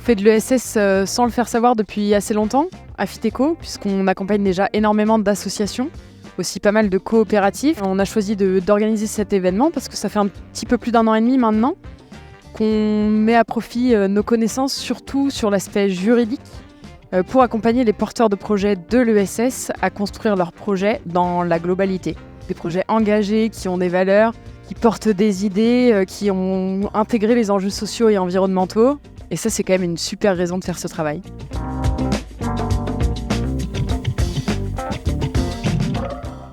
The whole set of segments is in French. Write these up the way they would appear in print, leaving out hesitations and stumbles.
fait de l'ESS sans le faire savoir depuis assez longtemps à FITECO, puisqu'on accompagne déjà énormément d'associations, aussi pas mal de coopératives. On a choisi d'organiser cet événement parce que ça fait un petit peu plus d'1 an et demi maintenant qu'on met à profit nos connaissances, surtout sur l'aspect juridique, pour accompagner les porteurs de projets de l'ESS à construire leurs projets dans la globalité. Des projets engagés, qui ont des valeurs, qui portent des idées, qui ont intégré les enjeux sociaux et environnementaux. Et ça, c'est quand même une super raison de faire ce travail.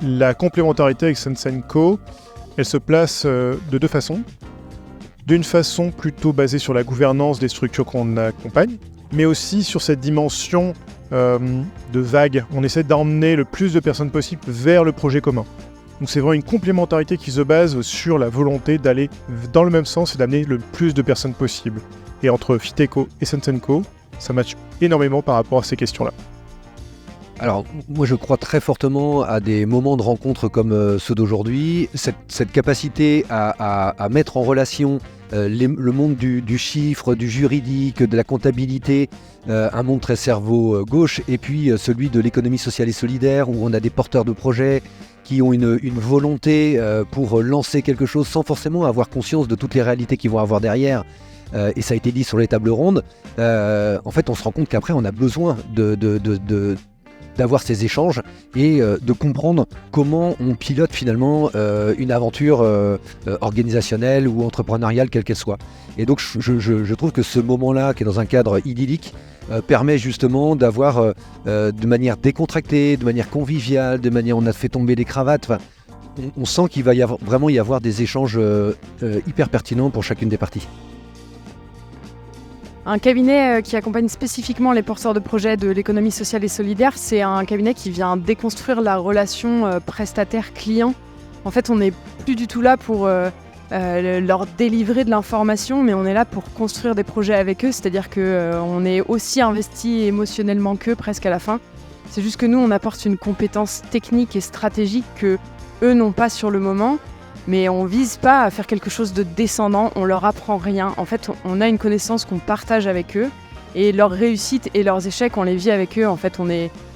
La complémentarité avec Sensen Co, elle se place de 2 façons. D'une façon plutôt basée sur la gouvernance des structures qu'on accompagne, mais aussi sur cette dimension de vague. On essaie d'emmener le plus de personnes possible vers le projet commun. Donc c'est vraiment une complémentarité qui se base sur la volonté d'aller dans le même sens et d'amener le plus de personnes possible. Et entre FITECO et Sensen Co, ça matche énormément par rapport à ces questions-là. Alors, moi je crois très fortement à des moments de rencontre comme ceux d'aujourd'hui, cette capacité à mettre en relation le monde du chiffre, du juridique, de la comptabilité, un monde très cerveau gauche, et puis celui de l'économie sociale et solidaire, où on a des porteurs de projets qui ont une volonté pour lancer quelque chose sans forcément avoir conscience de toutes les réalités qu'ils vont avoir derrière. Et ça a été dit sur les tables rondes, en fait on se rend compte qu'après on a besoin d'avoir ces échanges et de comprendre comment on pilote finalement une aventure organisationnelle ou entrepreneuriale quelle qu'elle soit. Et donc je trouve que ce moment-là, qui est dans un cadre idyllique, permet justement d'avoir de manière décontractée, de manière conviviale, de manière on a fait tomber les cravates. Enfin, on sent qu'il va vraiment y avoir des échanges hyper pertinents pour chacune des parties. Un cabinet qui accompagne spécifiquement les porteurs de projets de l'économie sociale et solidaire, c'est un cabinet qui vient déconstruire la relation prestataire-client. En fait, on n'est plus du tout là pour leur délivrer de l'information, mais on est là pour construire des projets avec eux, c'est-à-dire qu'on est aussi investi émotionnellement qu'eux presque à la fin. C'est juste que nous, on apporte une compétence technique et stratégique que eux n'ont pas sur le moment. Mais on vise pas à faire quelque chose de descendant, on leur apprend rien. En fait, on a une connaissance qu'on partage avec eux et leurs réussites et leurs échecs, on les vit avec eux. En fait,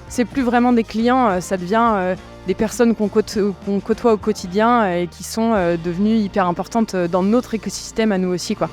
c'est plus vraiment des clients, ça devient des personnes qu'on côtoie au quotidien et qui sont devenues hyper importantes dans notre écosystème à nous aussi, quoi.